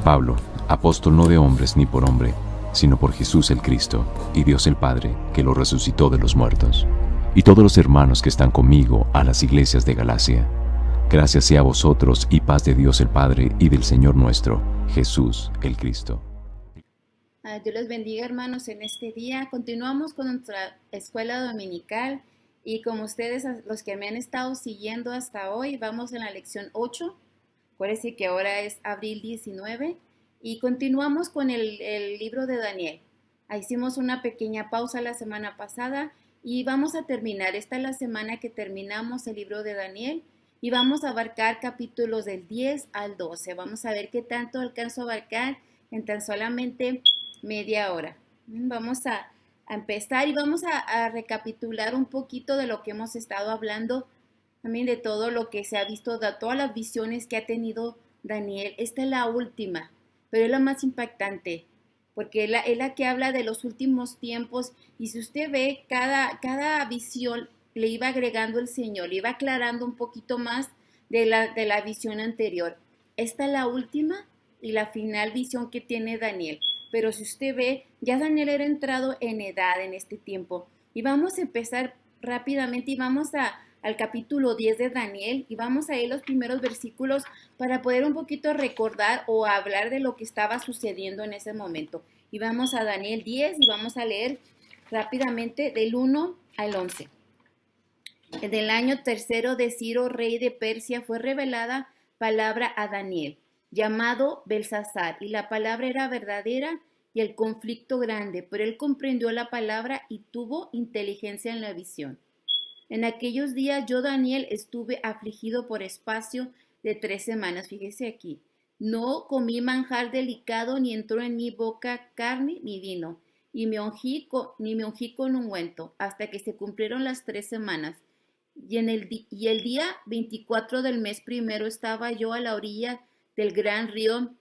Pablo, apóstol no de hombres ni por hombre, sino por Jesús el Cristo, y Dios el Padre, que lo resucitó de los muertos, y todos los hermanos que están conmigo a las iglesias de Galacia. Gracias sea a vosotros y paz de Dios el Padre y del Señor nuestro, Jesús el Cristo. Dios les bendiga, hermanos, en este día. Continuamos con nuestra escuela dominical y como ustedes, los que me han estado siguiendo hasta hoy, vamos en la lección 8. Acuérdense que ahora es abril 19 y continuamos con el libro de Daniel. Hicimos una pequeña pausa la semana pasada y vamos a terminar. Esta es la semana que terminamos el libro de Daniel y vamos a abarcar capítulos del 10 al 12. Vamos a ver qué tanto alcanzo a abarcar en tan solamente media hora. Vamos a empezar y vamos a recapitular un poquito de lo que hemos estado hablando, también de todo lo que se ha visto, de todas las visiones que ha tenido Daniel. Esta es la última, pero es la más impactante, porque es la que habla de los últimos tiempos, y si usted ve, cada visión le iba agregando el Señor, le iba aclarando un poquito más de la visión anterior. Esta es la última y la final visión que tiene Daniel. Pero si usted ve, ya Daniel era entrado en edad en este tiempo. Y vamos a empezar rápidamente y vamos al capítulo 10 de Daniel y vamos a leer los primeros versículos para poder un poquito recordar o hablar de lo que estaba sucediendo en ese momento. Y vamos a Daniel 10 y vamos a leer rápidamente del 1 al 11. En el año tercero de Ciro, rey de Persia, fue revelada palabra a Daniel, llamado Belsasar, y la palabra era verdadera y el conflicto grande, pero él comprendió la palabra y tuvo inteligencia en la visión. En aquellos días yo, Daniel, estuve afligido por espacio de 3 semanas. Fíjese aquí, no comí manjar delicado, ni entró en mi boca carne ni vino, y me ungí con ungüento, hasta que se cumplieron las 3 semanas. Y el día 24 del mes primero estaba yo a la orilla del gran río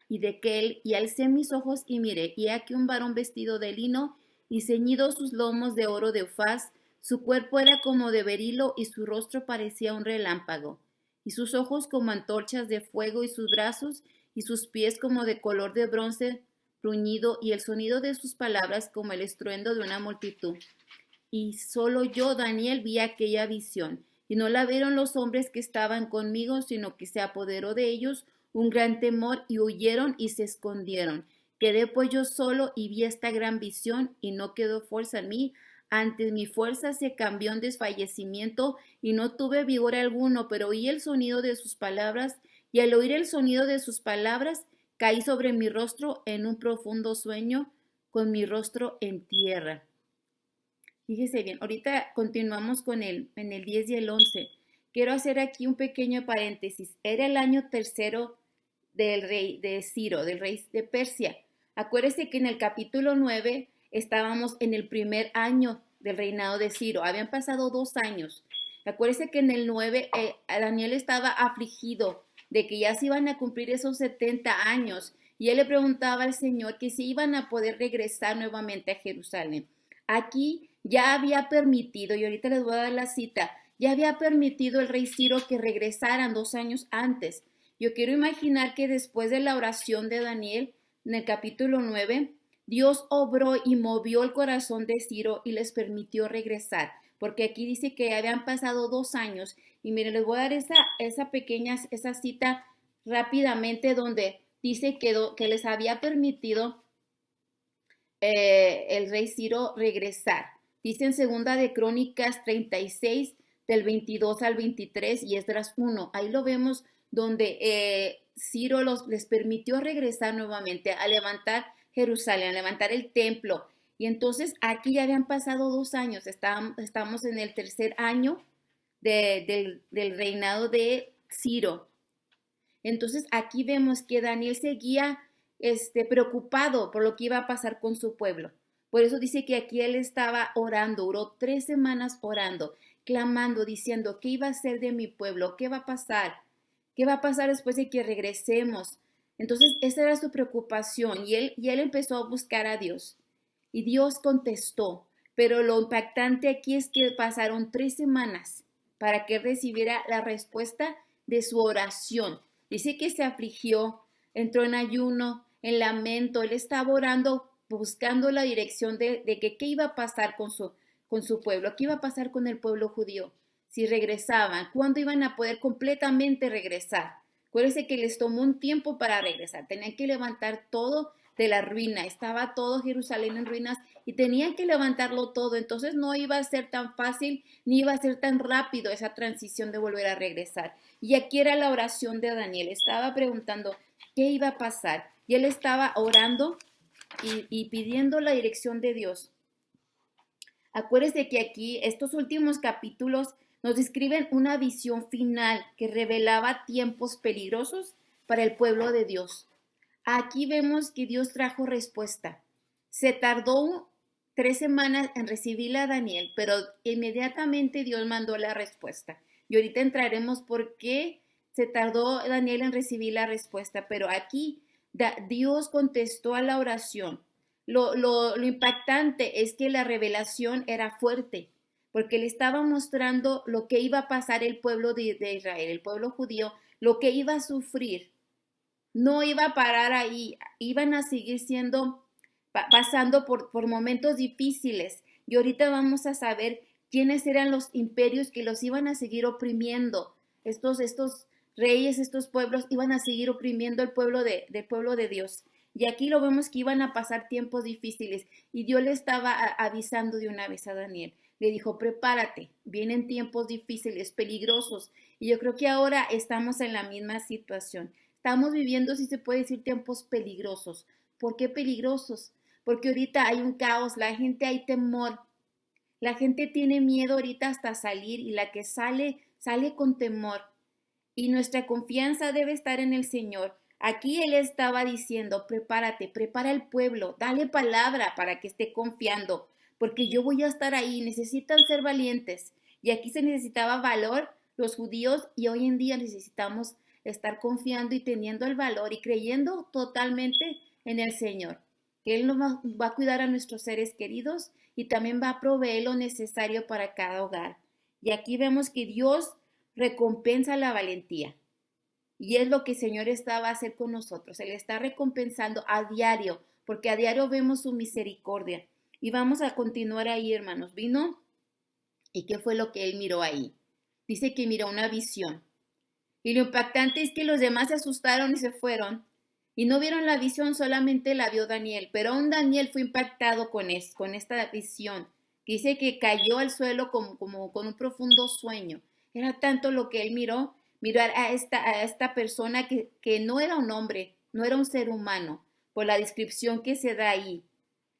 Hiddekel, y alcé mis ojos y miré, y aquí un varón vestido de lino y ceñido sus lomos de oro de Ufaz. Su cuerpo era como de berilo y su rostro parecía un relámpago, y sus ojos como antorchas de fuego, y sus brazos y sus pies como de color de bronce bruñido, y el sonido de sus palabras como el estruendo de una multitud. Y solo yo, Daniel, vi aquella visión, y no la vieron los hombres que estaban conmigo, sino que se apoderó de ellos un gran temor, y huyeron y se escondieron. Quedé pues yo solo y vi esta gran visión, y no quedó fuerza en mí. Antes mi fuerza se cambió en desfallecimiento, y no tuve vigor alguno, pero oí el sonido de sus palabras, y al oír el sonido de sus palabras, caí sobre mi rostro en un profundo sueño, con mi rostro en tierra. Fíjese bien, ahorita continuamos en el 10 y el 11. Quiero hacer aquí un pequeño paréntesis. Era el año tercero del rey de Ciro, del rey de Persia. Acuérdese que en el capítulo 9 estábamos en el primer año del reinado de Ciro. Habían pasado 2 años. Acuérdese que en el 9 Daniel estaba afligido de que ya se iban a cumplir esos 70 años. Y él le preguntaba al Señor que si iban a poder regresar nuevamente a Jerusalén. Aquí ya había permitido, y ahorita les voy a dar la cita, ya había permitido el rey Ciro que regresaran 2 años antes. Yo quiero imaginar que después de la oración de Daniel, en el capítulo 9, Dios obró y movió el corazón de Ciro y les permitió regresar, porque aquí dice que habían pasado 2 años. Y miren, les voy a dar esa cita rápidamente, donde dice que les había permitido el rey Ciro regresar. Dice en segunda de Crónicas 36, del 22 al 23, y Esdras 1. Ahí lo vemos donde Ciro les permitió regresar nuevamente a levantar Jerusalén, a levantar el templo. Y entonces aquí ya habían pasado 2 años, estamos en el tercer año del reinado de Ciro. Entonces aquí vemos que Daniel seguía preocupado por lo que iba a pasar con su pueblo. Por eso dice que aquí él estaba orando, oró 3 semanas orando, clamando, diciendo, ¿qué iba a hacer de mi pueblo? ¿Qué va a pasar? ¿Qué va a pasar después de que regresemos? Entonces esa era su preocupación, y él empezó a buscar a Dios. Y Dios contestó, pero lo impactante aquí es que pasaron 3 semanas para que recibiera la respuesta de su oración. Dice que se afligió entró en ayuno, en lamento, él estaba orando, buscando la dirección de que qué iba a pasar con su pueblo, qué iba a pasar con el pueblo judío, si regresaban, cuándo iban a poder completamente regresar. Acuérdense que les tomó un tiempo para regresar, tenían que levantar todo de la ruina, estaba todo Jerusalén en ruinas y tenían que levantarlo todo, entonces no iba a ser tan fácil ni iba a ser tan rápido esa transición de volver a regresar. Y aquí era la oración de Daniel, estaba preguntando qué iba a pasar y él estaba orando y pidiendo la dirección de Dios. Acuérdense que aquí estos últimos capítulos nos describen una visión final que revelaba tiempos peligrosos para el pueblo de Dios. Aquí vemos que Dios trajo respuesta. Se tardó 3 semanas en recibirla a Daniel, pero inmediatamente Dios mandó la respuesta. Y ahorita entraremos por qué se tardó Daniel en recibir la respuesta, pero aquí Dios contestó a la oración. Lo impactante es que la revelación era fuerte, porque le estaba mostrando lo que iba a pasar el pueblo de Israel, el pueblo judío, lo que iba a sufrir. No iba a parar ahí, iban a seguir pasando por momentos difíciles. Y ahorita vamos a saber quiénes eran los imperios que los iban a seguir oprimiendo. Estos reyes, estos pueblos iban a seguir oprimiendo el del pueblo de Dios. Y aquí lo vemos que iban a pasar tiempos difíciles. Y Dios le estaba avisando de una vez a Daniel. Le dijo, prepárate, vienen tiempos difíciles, peligrosos. Y yo creo que ahora estamos en la misma situación. Estamos viviendo, si se puede decir, tiempos peligrosos. ¿Por qué peligrosos? Porque ahorita hay un caos, la gente hay temor. La gente tiene miedo ahorita hasta salir y la que sale, sale con temor. Y nuestra confianza debe estar en el Señor. Aquí Él estaba diciendo, prepárate, prepara el pueblo, dale palabra para que esté confiando, porque yo voy a estar ahí, necesitan ser valientes. Y aquí se necesitaba valor los judíos y hoy en día necesitamos estar confiando y teniendo el valor y creyendo totalmente en el Señor, que Él nos va a cuidar a nuestros seres queridos y también va a proveer lo necesario para cada hogar. Y aquí vemos que Dios recompensa la valentía. Y es lo que el Señor estaba a hacer con nosotros. Él está recompensando a diario, porque a diario vemos su misericordia. Y vamos a continuar ahí, hermanos. Vino, ¿y qué fue lo que Él miró ahí? Dice que miró una visión. Y lo impactante es que los demás se asustaron y se fueron. Y no vieron la visión, solamente la vio Daniel. Pero aún Daniel fue impactado con esta visión. Dice que cayó al suelo como con un profundo sueño. Era tanto lo que él miró a esta persona que no era un hombre, no era un ser humano, por la descripción que se da ahí.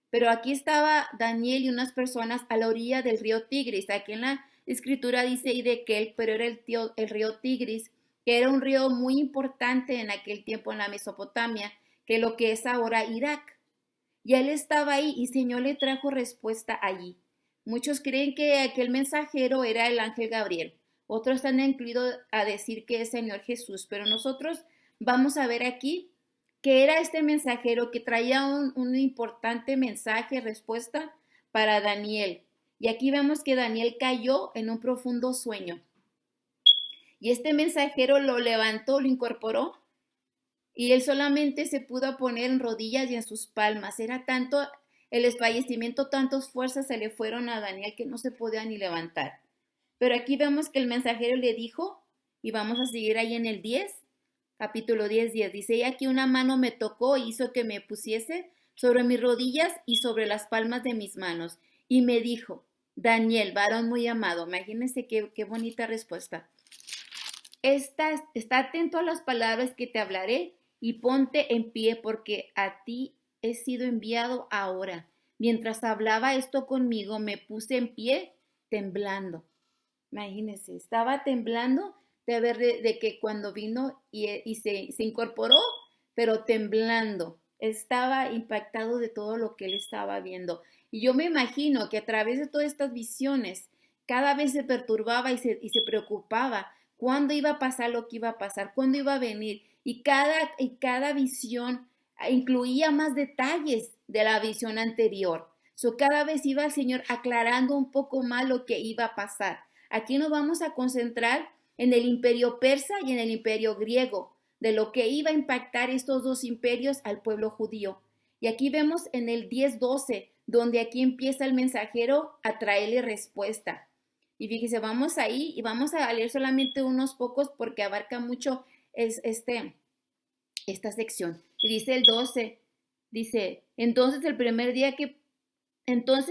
Pero aquí estaba Daniel y unas personas a la orilla del río Tigris. Aquí en la escritura dice Hidekel, pero era el río Tigris, que era un río muy importante en aquel tiempo en la Mesopotamia, que lo que es ahora Irak. Y él estaba ahí y el Señor le trajo respuesta allí. Muchos creen que aquel mensajero era el ángel Gabriel. Otros han incluido a decir que es Señor Jesús, pero nosotros vamos a ver aquí que era este mensajero que traía un importante mensaje, respuesta para Daniel. Y aquí vemos que Daniel cayó en un profundo sueño. Y este mensajero lo levantó, lo incorporó, y él solamente se pudo poner en rodillas y en sus palmas. Era tanto el desfallecimiento, tantas fuerzas se le fueron a Daniel que no se podía ni levantar. Pero aquí vemos que el mensajero le dijo, y vamos a seguir ahí en el 10, capítulo 10, dice, y aquí una mano me tocó y hizo que me pusiese sobre mis rodillas y sobre las palmas de mis manos. Y me dijo, Daniel, varón muy amado, imagínense qué bonita respuesta. Está atento a las palabras que te hablaré y ponte en pie porque a ti he sido enviado ahora. Mientras hablaba esto conmigo, me puse en pie temblando. Imagínense, estaba temblando de ver de que cuando vino y se incorporó, pero temblando. Estaba impactado de todo lo que él estaba viendo. Y yo me imagino que a través de todas estas visiones, cada vez se perturbaba y se preocupaba cuándo iba a pasar lo que iba a pasar, cuándo iba a venir. Y cada visión incluía más detalles de la visión anterior. Cada vez iba el Señor aclarando un poco más lo que iba a pasar. Aquí nos vamos a concentrar en el imperio persa y en el imperio griego, de lo que iba a impactar estos dos imperios al pueblo judío. Y aquí vemos en el 10:12, donde aquí empieza el mensajero a traerle respuesta. Y fíjese, vamos ahí y vamos a leer solamente unos pocos porque abarca mucho esta sección. Y dice el 12, dice, entonces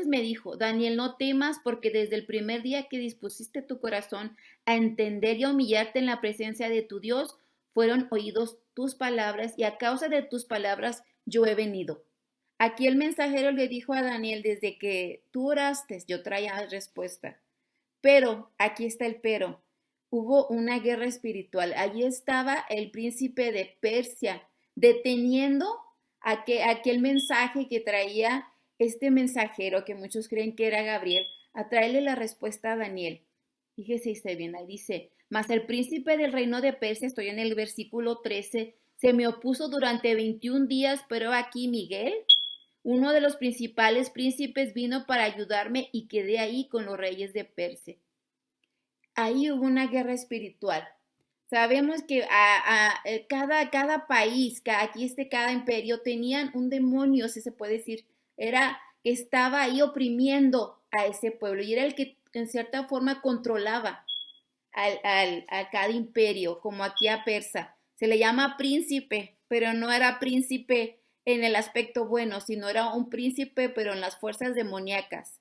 me dijo, Daniel, no temas porque desde el primer día que dispusiste tu corazón a entender y a humillarte en la presencia de tu Dios, fueron oídos tus palabras y a causa de tus palabras yo he venido. Aquí el mensajero le dijo a Daniel, desde que tú oraste, yo traía respuesta. Pero, aquí está el pero, hubo una guerra espiritual. Allí estaba el príncipe de Persia deteniendo aquel mensaje que traía este mensajero, que muchos creen que era Gabriel, a traerle la respuesta a Daniel. Fíjese, está bien, ahí dice, mas el príncipe del reino de Persia, estoy en el versículo 13, se me opuso durante 21 días, pero aquí Miguel, uno de los principales príncipes, vino para ayudarme y quedé ahí con los reyes de Persia. Ahí hubo una guerra espiritual. Sabemos que cada país, cada imperio tenían un demonio, si se puede decir, era que estaba ahí oprimiendo a ese pueblo y era el que en cierta forma controlaba a cada imperio, como aquí a Persa. Se le llama príncipe, pero no era príncipe en el aspecto bueno, sino era un príncipe, pero en las fuerzas demoníacas.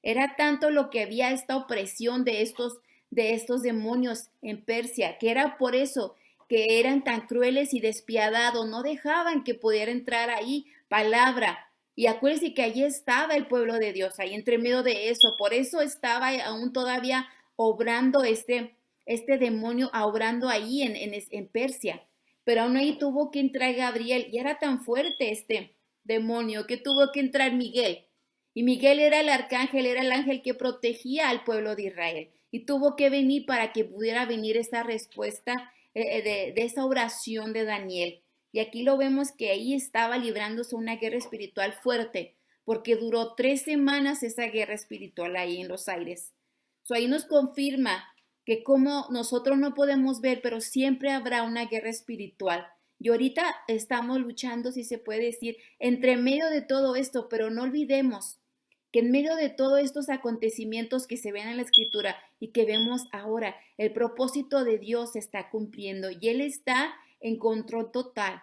Era tanto lo que había esta opresión de estos demonios en Persia, que era por eso que eran tan crueles y despiadados, no dejaban que pudiera entrar ahí palabra. Y acuérdense que allí estaba el pueblo de Dios, ahí entre medio de eso, por eso estaba aún todavía obrando este demonio, obrando ahí en Persia. Pero aún ahí tuvo que entrar Gabriel y era tan fuerte este demonio que tuvo que entrar Miguel. Y Miguel era el arcángel, era el ángel que protegía al pueblo de Israel. Y tuvo que venir para que pudiera venir esa respuesta de esa oración de Daniel. Y aquí lo vemos que ahí estaba librándose una guerra espiritual fuerte, porque duró 3 semanas esa guerra espiritual ahí en los aires. Ahí nos confirma que como nosotros no podemos ver, pero siempre habrá una guerra espiritual. Y ahorita estamos luchando, si se puede decir, entre medio de todo esto, pero no olvidemos que en medio de todos estos acontecimientos que se ven en la escritura y que vemos ahora, el propósito de Dios se está cumpliendo y Él está en control total.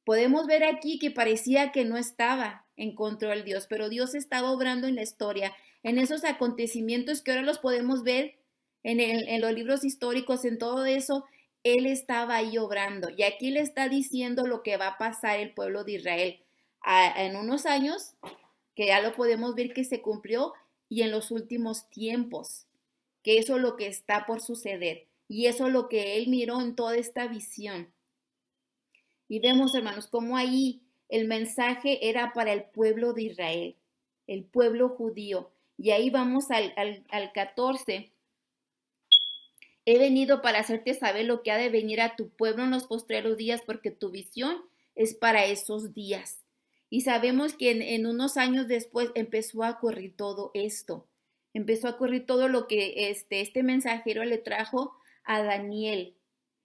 Podemos ver aquí que parecía que no estaba en control Dios, pero Dios estaba obrando en la historia, en esos acontecimientos que ahora los podemos ver en los libros históricos, en todo eso, Él estaba ahí obrando. Y aquí le está diciendo lo que va a pasar el pueblo de Israel en unos años, que ya lo podemos ver que se cumplió, y en los últimos tiempos, que eso es lo que está por suceder. Y eso es lo que Él miró en toda esta visión. Y vemos, hermanos, cómo ahí el mensaje era para el pueblo de Israel, el pueblo judío. Y ahí vamos al 14. He venido para hacerte saber lo que ha de venir a tu pueblo en los postreros días, porque tu visión es para esos días. Y sabemos que en unos años después empezó a ocurrir todo esto. Empezó a ocurrir todo lo que este mensajero le trajo a Daniel.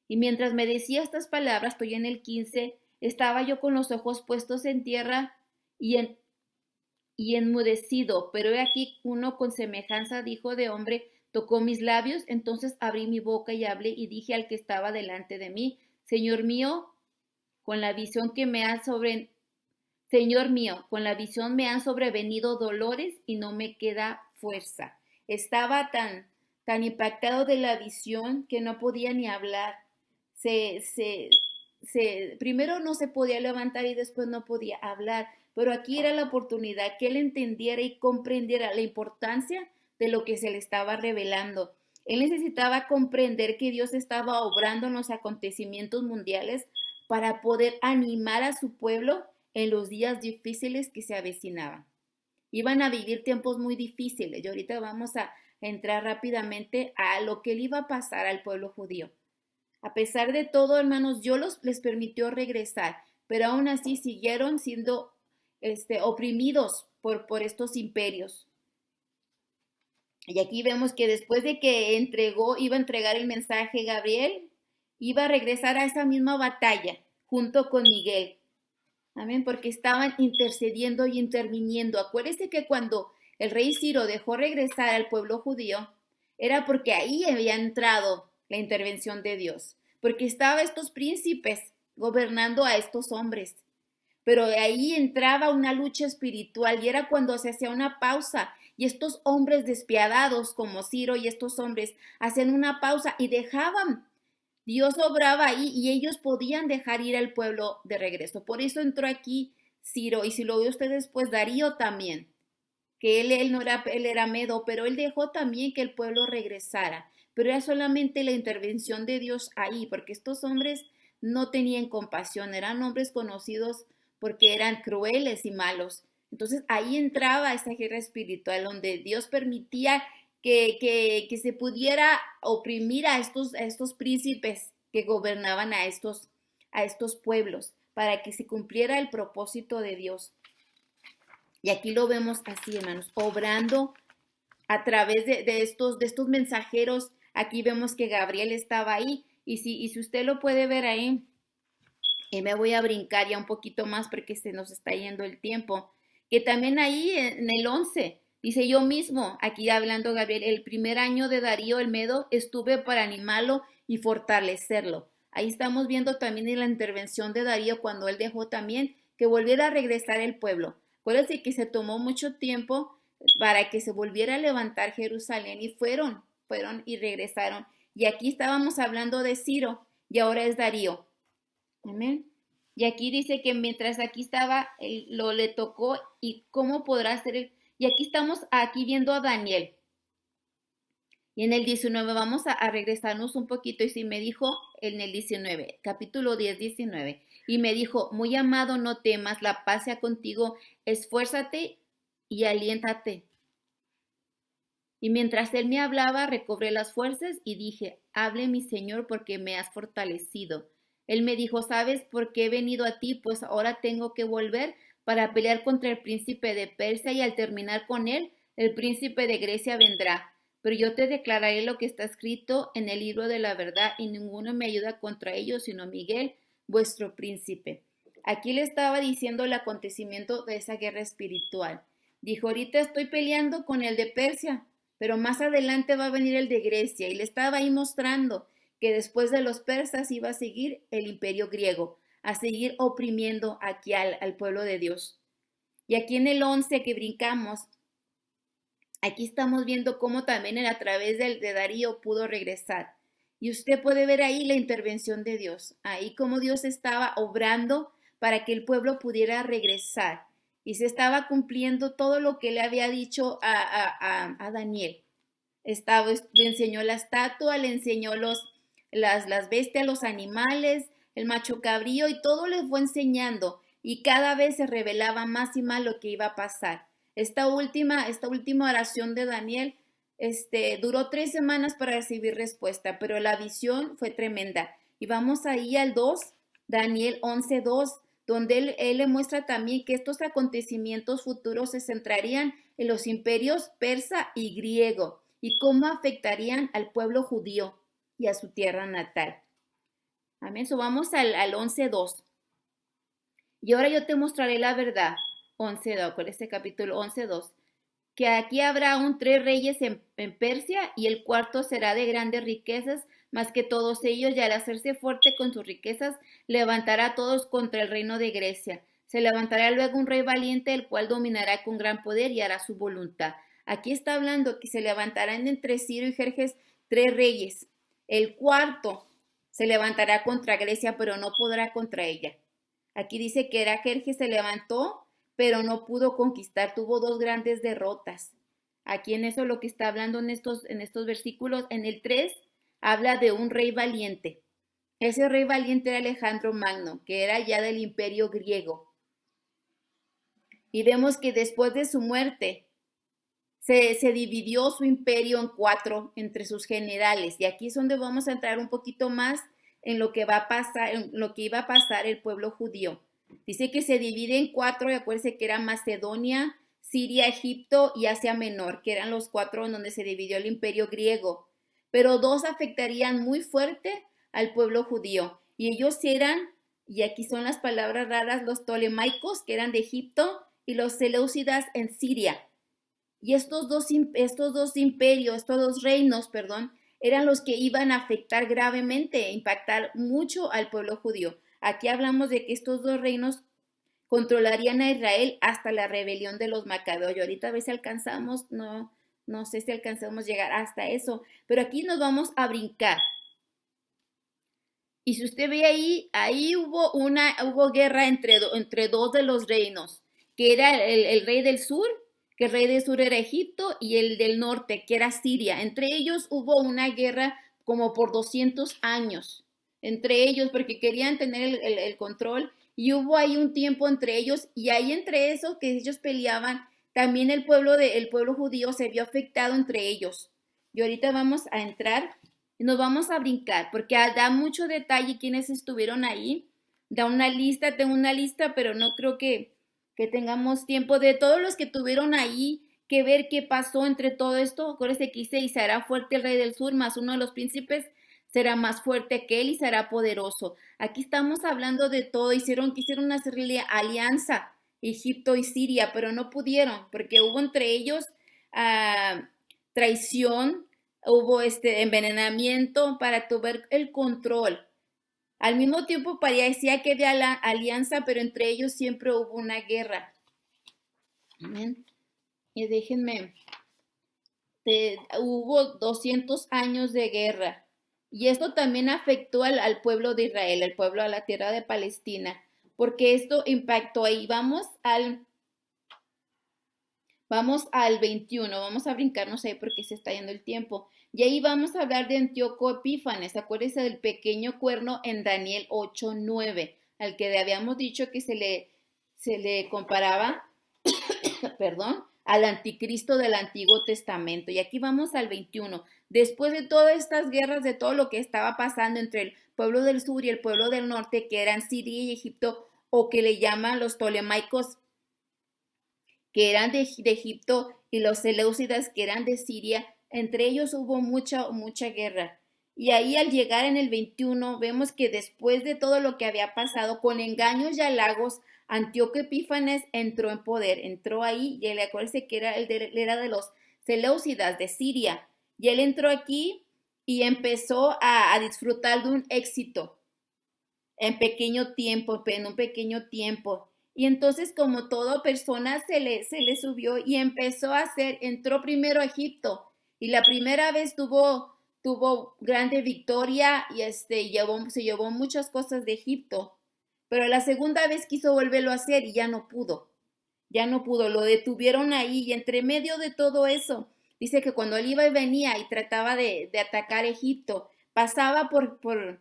Y mientras me decía estas palabras, estoy en el 15, estaba yo con los ojos puestos en tierra y enmudecido, pero he aquí uno con semejanza de hijo de hombre tocó mis labios, entonces abrí mi boca y hablé y dije al que estaba delante de mí, Señor mío, con la visión me han sobrevenido dolores y no me queda fuerza. Estaba tan impactado de la visión que no podía ni hablar. Primero no se podía levantar y después no podía hablar, pero aquí era la oportunidad que él entendiera y comprendiera la importancia de lo que se le estaba revelando. Él necesitaba comprender que Dios estaba obrando en los acontecimientos mundiales para poder animar a su pueblo en los días difíciles que se avecinaban. Iban a vivir tiempos muy difíciles y ahorita vamos a entrar rápidamente a lo que le iba a pasar al pueblo judío. A pesar de todo, hermanos, Dios les permitió regresar, pero aún así siguieron siendo oprimidos por estos imperios. Y aquí vemos que después de que iba a entregar el mensaje Gabriel, iba a regresar a esa misma batalla junto con Miguel. Amén, porque estaban intercediendo y interviniendo. Acuérdense que cuando el rey Ciro dejó regresar al pueblo judío, era porque ahí había entrado la intervención de Dios, porque estaban estos príncipes gobernando a estos hombres. Pero ahí entraba una lucha espiritual y era cuando se hacía una pausa y estos hombres despiadados como Ciro y estos hombres hacían una pausa y dejaban. Dios obraba ahí y ellos podían dejar ir al pueblo de regreso. Por eso entró aquí Ciro y si lo ve usted después, Darío también, que él no era, él era Medo, pero él dejó también que el pueblo regresara. Pero era solamente la intervención de Dios ahí, porque estos hombres no tenían compasión, eran hombres conocidos porque eran crueles y malos. Entonces ahí entraba esa guerra espiritual donde Dios permitía que se pudiera oprimir a estos príncipes que gobernaban a estos pueblos para que se cumpliera el propósito de Dios. Y aquí lo vemos así, hermanos, obrando a través de estos mensajeros. Aquí vemos que Gabriel estaba ahí y si usted lo puede ver ahí, y me voy a brincar ya un poquito más porque se nos está yendo el tiempo, que también ahí en el 11 dice yo mismo, aquí hablando Gabriel, el primer año de Darío el Medo estuve para animarlo y fortalecerlo. Ahí estamos viendo también en la intervención de Darío cuando él dejó también que volviera a regresar el pueblo. Acuérdense que se tomó mucho tiempo para que se volviera a levantar Jerusalén y fueron y regresaron. Y aquí estábamos hablando de Ciro y ahora es Darío. Amén. Y aquí dice que mientras aquí estaba, lo le tocó y cómo podrá ser. Y aquí estamos aquí viendo a Daniel. Y en el 19 vamos a regresarnos un poquito. Y si me dijo en el 19, capítulo 10, 19. Y me dijo, muy amado, no temas, la paz sea contigo, esfuérzate y aliéntate. Y mientras él me hablaba, recobré las fuerzas y dije, hable mi Señor porque me has fortalecido. Él me dijo, ¿sabes por qué he venido a ti? Pues ahora tengo que volver para pelear contra el príncipe de Persia y al terminar con él, el príncipe de Grecia vendrá. Pero yo te declararé lo que está escrito en el libro de la verdad y ninguno me ayuda contra ellos sino Miguel, vuestro príncipe. Aquí le estaba diciendo el acontecimiento de esa guerra espiritual. Dijo, ahorita estoy peleando con el de Persia, pero más adelante va a venir el de Grecia y le estaba ahí mostrando que después de los persas iba a seguir el imperio griego, a seguir oprimiendo aquí al pueblo de Dios. Y aquí en el 11 que brincamos, aquí estamos viendo cómo también a través de Darío pudo regresar. Y usted puede ver ahí la intervención de Dios, ahí cómo Dios estaba obrando para que el pueblo pudiera regresar. Y se estaba cumpliendo todo lo que le había dicho a Daniel. Le enseñó la estatua, le enseñó las bestias, los animales, el macho cabrío y todo les fue enseñando y cada vez se revelaba más y más lo que iba a pasar. Esta última oración de Daniel duró 3 semanas para recibir respuesta, pero la visión fue tremenda. Y vamos ahí al 2, Daniel 11:2, donde él le muestra también que estos acontecimientos futuros se centrarían en los imperios persa y griego y cómo afectarían al pueblo judío y a su tierra natal. Amén. So vamos al 11:2. Y ahora yo te mostraré la verdad. 11:2, con este capítulo 11:2. Que aquí habrá aún 3 reyes en Persia y el cuarto será de grandes riquezas, más que todos ellos y al hacerse fuerte con sus riquezas, levantará a todos contra el reino de Grecia. Se levantará luego un rey valiente, el cual dominará con gran poder y hará su voluntad. Aquí está hablando que se levantarán entre Ciro y Jerjes 3 reyes. El cuarto se levantará contra Grecia, pero no podrá contra ella. Aquí dice que era Jerjes se levantó, pero no pudo conquistar, tuvo 2 grandes derrotas. Aquí en eso lo que está hablando en estos versículos, en el 3, habla de un rey valiente. Ese rey valiente era Alejandro Magno, que era ya del imperio griego. Y vemos que después de su muerte, se dividió su imperio en 4 entre sus generales. Y aquí es donde vamos a entrar un poquito más en lo que va a pasar, en lo que iba a pasar el pueblo judío. Dice que se divide en 4, y acuérdense que era Macedonia, Siria, Egipto y Asia Menor, que eran los 4 en donde se dividió el imperio griego. Pero 2 afectarían muy fuerte al pueblo judío. Y ellos eran, y aquí son las palabras raras, los tolemaicos, que eran de Egipto, y los seleucidas en Siria. Y estos dos imperios, estos dos reinos, perdón, eran los que iban a afectar gravemente, impactar mucho al pueblo judío. Aquí hablamos de que estos dos reinos controlarían a Israel hasta la rebelión de los macabeos. Y ahorita a ver si alcanzamos, no sé si alcanzamos llegar hasta eso, pero aquí nos vamos a brincar. Y si usted ve ahí hubo guerra entre dos de los reinos, que era el rey del sur, que el rey del sur era Egipto, y el del norte, que era Siria. Entre ellos hubo una guerra como por 200 años, entre ellos, porque querían tener el control, y hubo ahí un tiempo entre ellos, y ahí entre eso que ellos peleaban, también el pueblo judío se vio afectado entre ellos. Y ahorita vamos a entrar y nos vamos a brincar, porque da mucho detalle quienes estuvieron ahí. Tengo una lista, pero no creo que tengamos tiempo de todos los que tuvieron ahí que ver qué pasó entre todo esto. Acuérdense que dice, y será fuerte el rey del sur, más uno de los príncipes será más fuerte que él y será poderoso. Aquí estamos hablando de todo. Quisieron hacer alianza Egipto y Siria, pero no pudieron, porque hubo entre ellos traición, hubo envenenamiento para tomar el control. Al mismo tiempo parecía que había la alianza, pero entre ellos siempre hubo una guerra. Amén. Y déjenme, hubo 200 años de guerra. Y esto también afectó al pueblo de Israel, al pueblo de la tierra de Palestina, porque esto impactó ahí. Vamos al 21, vamos a brincarnos ahí porque se está yendo el tiempo. Y ahí vamos a hablar de Antíoco Epífanes. Acuérdense del pequeño cuerno en Daniel 8:9, al que habíamos dicho que se le comparaba, perdón, al anticristo del Antiguo Testamento. Y aquí vamos al 21. Después de todas estas guerras, de todo lo que estaba pasando entre el pueblo del sur y el pueblo del norte, que eran Siria y Egipto, o que le llaman los tolemaicos, que eran de Egipto, y los seleucidas, que eran de Siria, entre ellos hubo mucha guerra. Y ahí al llegar en el 21, vemos que después de todo lo que había pasado, con engaños y halagos, Antíoco Epífanes entró en poder, entró ahí, y acuérdense que era de los seleucidas de Siria, y él entró aquí y empezó a disfrutar de un éxito en un pequeño tiempo. Y entonces, como toda persona, se le subió y empezó entró primero a Egipto, y la primera vez tuvo grande victoria y se llevó muchas cosas de Egipto, pero la segunda vez quiso volverlo a hacer y ya no pudo, lo detuvieron ahí. Y entre medio de todo eso, dice que cuando él iba y venía y trataba de atacar Egipto, pasaba por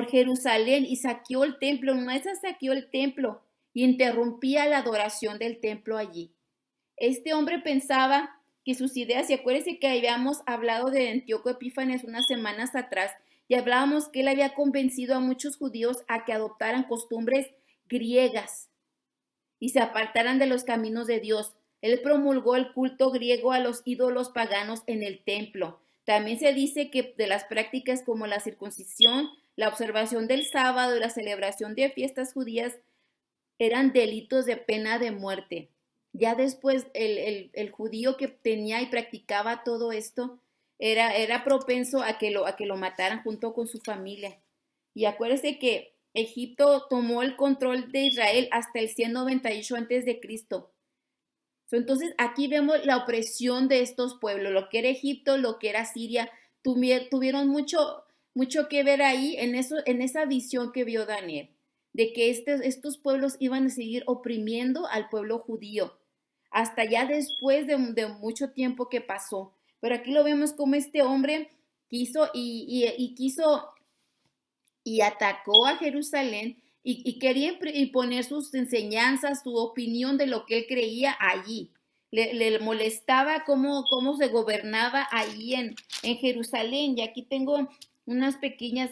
Jerusalén y saqueó el templo. Una vez saqueó el templo y interrumpía la adoración del templo allí. Este hombre pensaba que sus ideas, y acuérdense que habíamos hablado de Antíoco Epífanes unas semanas atrás, y hablábamos que él había convencido a muchos judíos a que adoptaran costumbres griegas y se apartaran de los caminos de Dios. Él promulgó el culto griego a los ídolos paganos en el templo. También se dice que de las prácticas como la circuncisión, la observación del sábado y la celebración de fiestas judías eran delitos de pena de muerte. Ya después el judío que tenía y practicaba todo esto era propenso a que lo mataran junto con su familia. Y acuérdense que Egipto tomó el control de Israel hasta el 198 antes de Cristo. Entonces aquí vemos la opresión de estos pueblos, lo que era Egipto, lo que era Siria, tuvieron mucho que ver ahí en esa visión que vio Daniel, de que estos pueblos iban a seguir oprimiendo al pueblo judío, hasta ya después de mucho tiempo que pasó. Pero aquí lo vemos como este hombre quiso y atacó a Jerusalén y quería imponer sus enseñanzas, su opinión de lo que él creía allí. Le molestaba cómo se gobernaba allí en Jerusalén. Y aquí tengo unas pequeñas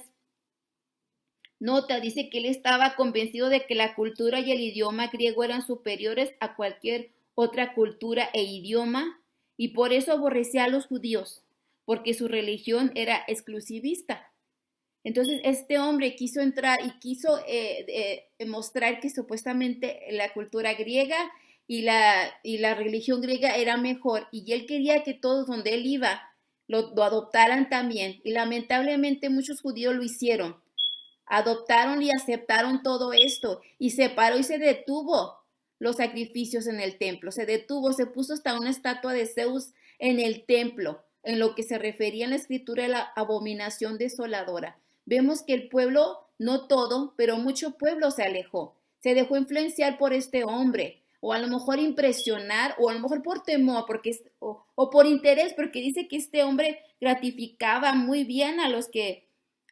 notas. Dice que él estaba convencido de que la cultura y el idioma griego eran superiores a cualquier otra cultura e idioma, y por eso aborrecía a los judíos, porque su religión era exclusivista. Entonces, este hombre quiso entrar y quiso mostrar que supuestamente la cultura griega y la religión griega era mejor. Y él quería que todos donde él iba lo adoptaran también. Y lamentablemente muchos judíos lo hicieron. Adoptaron y aceptaron todo esto. Y se paró y se detuvo los sacrificios en el templo. Se detuvo, se puso hasta una estatua de Zeus en el templo, en lo que se refería en la escritura a la abominación desoladora. Vemos que el pueblo, no todo, pero mucho pueblo se alejó. Se dejó influenciar por este hombre, o a lo mejor impresionar, o a lo mejor por temor, o por interés, porque dice que este hombre gratificaba muy bien a los que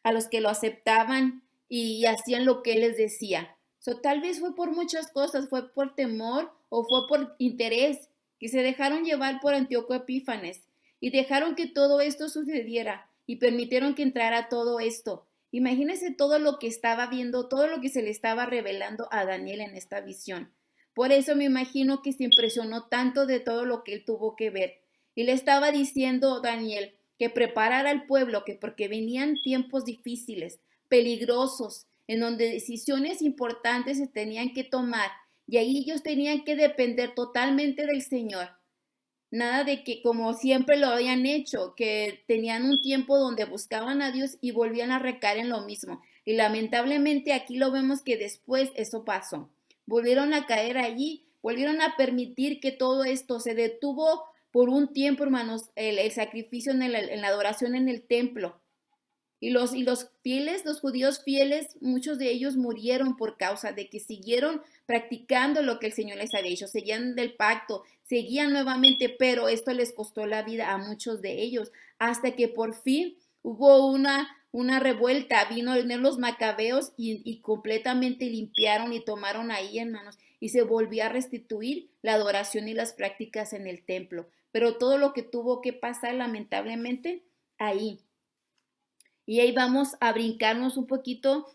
lo aceptaban y hacían lo que él les decía. Tal vez fue por muchas cosas, fue por temor o fue por interés, que se dejaron llevar por Antíoco Epífanes y dejaron que todo esto sucediera y permitieron que entrara todo esto. Imagínense todo lo que estaba viendo, todo lo que se le estaba revelando a Daniel en esta visión. Por eso me imagino que se impresionó tanto de todo lo que él tuvo que ver. Y le estaba diciendo Daniel que preparara al pueblo, que porque venían tiempos difíciles, peligrosos, en donde decisiones importantes se tenían que tomar y ahí ellos tenían que depender totalmente del Señor. Nada de que como siempre lo habían hecho, que tenían un tiempo donde buscaban a Dios y volvían a recaer en lo mismo. Y lamentablemente aquí lo vemos que después eso pasó. Volvieron a caer allí, volvieron a permitir que todo esto se detuvo por un tiempo, hermanos, el sacrificio en la adoración en el templo. Y los fieles, los judíos fieles, muchos de ellos murieron por causa de que siguieron practicando lo que el Señor les había dicho, seguían del pacto, seguían nuevamente, pero esto les costó la vida a muchos de ellos, hasta que por fin hubo una revuelta, vinieron los macabeos y completamente limpiaron y tomaron ahí, hermanos, y se volvió a restituir la adoración y las prácticas en el templo. Pero todo lo que tuvo que pasar, lamentablemente, ahí. Y ahí vamos a brincarnos un poquito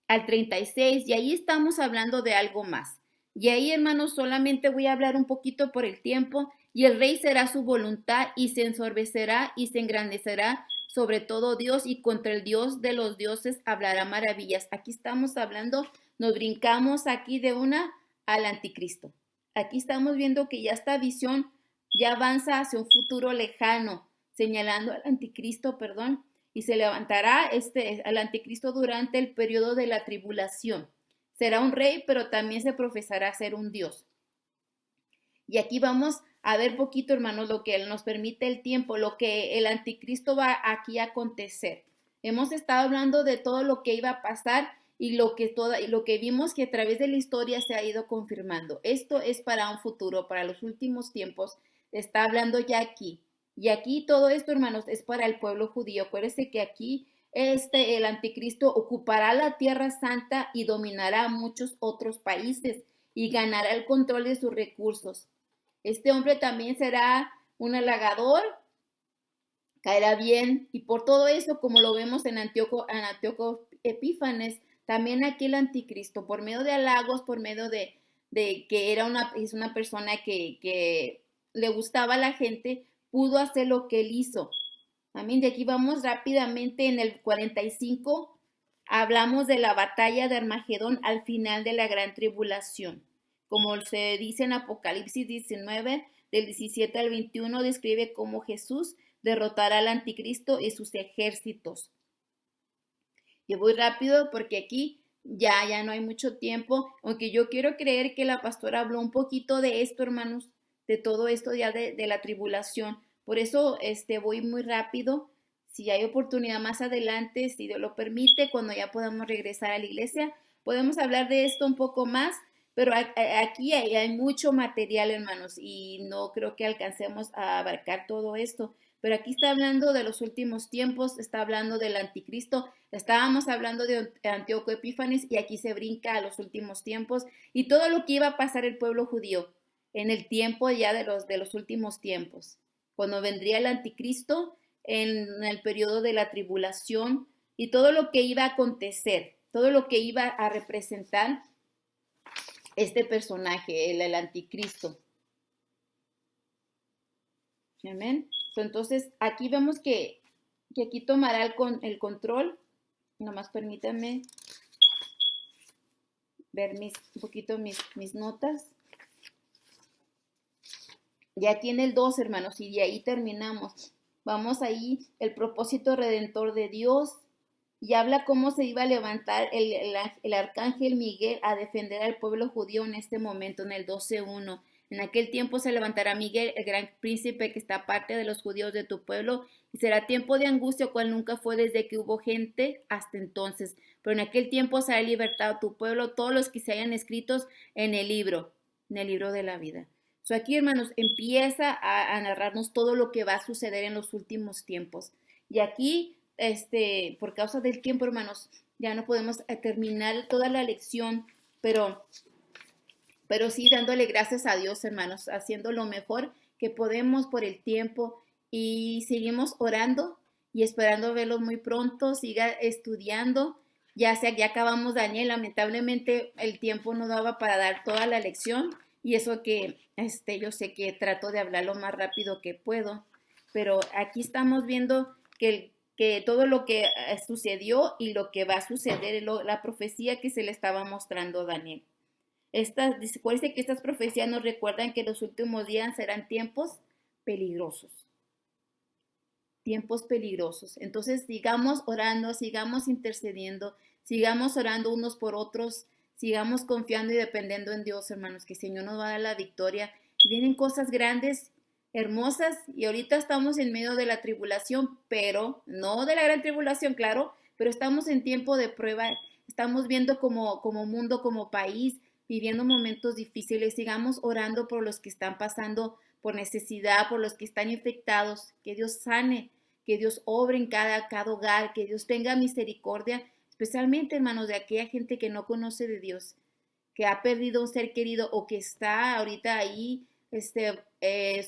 al 36 y ahí estamos hablando de algo más. Y ahí, hermanos, solamente voy a hablar un poquito por el tiempo. Y el rey será su voluntad y se ensorbecerá y se engrandecerá sobre todo Dios y contra el Dios de los dioses hablará maravillas. Aquí estamos hablando, nos brincamos aquí de una al anticristo. Aquí estamos viendo que ya esta visión ya avanza hacia un futuro lejano, señalando al anticristo, perdón, y se levantará al anticristo durante el periodo de la tribulación. Será un rey, pero también se profesará ser un Dios. Y aquí vamos a ver poquito, hermanos, lo que nos permite el tiempo, lo que el anticristo va aquí a acontecer. Hemos estado hablando de todo lo que iba a pasar y lo que vimos que a través de la historia se ha ido confirmando. Esto es para un futuro, para los últimos tiempos. Está hablando ya aquí. Y aquí todo esto, hermanos, es para el pueblo judío. Acuérdense que aquí el anticristo ocupará la tierra santa y dominará a muchos otros países y ganará el control de sus recursos. Este hombre también será un halagador, caerá bien, y por todo eso, como lo vemos en Antíoco Epífanes, también aquí el anticristo, por medio de halagos, por medio de que es una persona que le gustaba a la gente, pudo hacer lo que él hizo. Amén. De aquí vamos rápidamente en el 45, hablamos de la batalla de Armagedón al final de la gran tribulación. Como se dice en Apocalipsis 19, del 17 al 21, describe cómo Jesús derrotará al anticristo y sus ejércitos. Yo voy rápido porque aquí ya no hay mucho tiempo, aunque yo quiero creer que la pastora habló un poquito de esto, hermanos, de todo esto ya de la tribulación. Por eso voy muy rápido. Si hay oportunidad más adelante, si Dios lo permite, cuando ya podamos regresar a la iglesia, podemos hablar de esto un poco más. Pero aquí hay mucho material, hermanos, y no creo que alcancemos a abarcar todo esto. Pero aquí está hablando de los últimos tiempos, está hablando del anticristo, estábamos hablando de Antíoco Epífanes y aquí se brinca a los últimos tiempos y todo lo que iba a pasar el pueblo judío en el tiempo ya de los últimos tiempos, cuando vendría el anticristo en el periodo de la tribulación y todo lo que iba a acontecer, todo lo que iba a representar este personaje, el anticristo. Amén. Entonces, aquí vemos que aquí tomará el control Nomás permítanme ver un poquito mis notas. Ya tiene el 2, hermanos, y de ahí terminamos. Vamos ahí, el propósito redentor de Dios. Y habla cómo se iba a levantar el arcángel Miguel a defender al pueblo judío en este momento, en el 12:1. En aquel tiempo se levantará Miguel, el gran príncipe que está aparte de los judíos de tu pueblo, y será tiempo de angustia, cual nunca fue desde que hubo gente hasta entonces. Pero en aquel tiempo será libertado tu pueblo, todos los que se hayan escritos en el libro de la vida. So aquí, hermanos, empieza a narrarnos todo lo que va a suceder en los últimos tiempos. Y aquí, por causa del tiempo, hermanos, ya no podemos terminar toda la lección, pero sí dándole gracias a Dios, hermanos, haciendo lo mejor que podemos por el tiempo y seguimos orando y esperando verlos muy pronto, siga estudiando. Ya acabamos, Daniel, lamentablemente el tiempo no daba para dar toda la lección y eso que yo sé que trato de hablar lo más rápido que puedo, pero aquí estamos viendo que todo lo que sucedió y lo que va a suceder, la profecía que se le estaba mostrando a Daniel. Dice que estas profecías nos recuerdan que los últimos días serán tiempos peligrosos. Tiempos peligrosos. Entonces sigamos orando, sigamos intercediendo, sigamos orando unos por otros, sigamos confiando y dependiendo en Dios, hermanos, que el Señor nos va a dar la victoria. Vienen cosas grandes, hermosas, y ahorita estamos en medio de la tribulación, pero no de la gran tribulación, claro, pero estamos en tiempo de prueba, estamos viendo como mundo, como país, viviendo momentos difíciles. Sigamos orando por los que están pasando por necesidad, por los que están infectados, que Dios sane, que Dios obre en cada hogar, que Dios tenga misericordia, especialmente, hermanos, de aquella gente que no conoce de Dios, que ha perdido un ser querido o que está ahorita ahí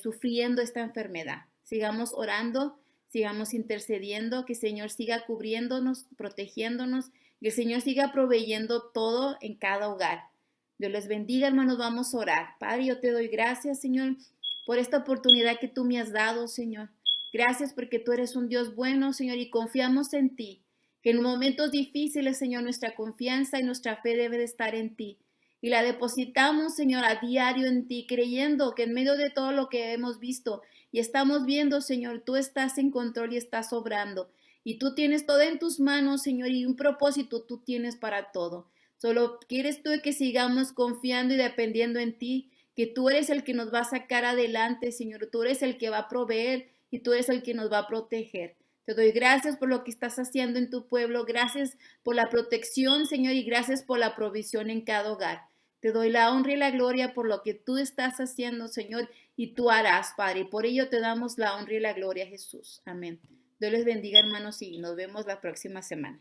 sufriendo esta enfermedad. Sigamos orando, sigamos intercediendo, que el Señor siga cubriéndonos, protegiéndonos, y el Señor siga proveyendo todo en cada hogar. Dios les bendiga, hermanos, vamos a orar. Padre, yo te doy gracias, Señor, por esta oportunidad que tú me has dado, Señor. Gracias porque tú eres un Dios bueno, Señor, y confiamos en ti. Que en momentos difíciles, Señor, nuestra confianza y nuestra fe debe de estar en ti. Y la depositamos, Señor, a diario en ti, creyendo que en medio de todo lo que hemos visto y estamos viendo, Señor, tú estás en control y estás obrando. Y tú tienes todo en tus manos, Señor, y un propósito tú tienes para todo. Solo quieres tú que sigamos confiando y dependiendo en ti, que tú eres el que nos va a sacar adelante, Señor. Tú eres el que va a proveer y tú eres el que nos va a proteger. Te doy gracias por lo que estás haciendo en tu pueblo. Gracias por la protección, Señor, y gracias por la provisión en cada hogar. Te doy la honra y la gloria por lo que tú estás haciendo, Señor, y tú harás, Padre. Y por ello te damos la honra y la gloria, Jesús. Amén. Dios les bendiga, hermanos, y nos vemos la próxima semana.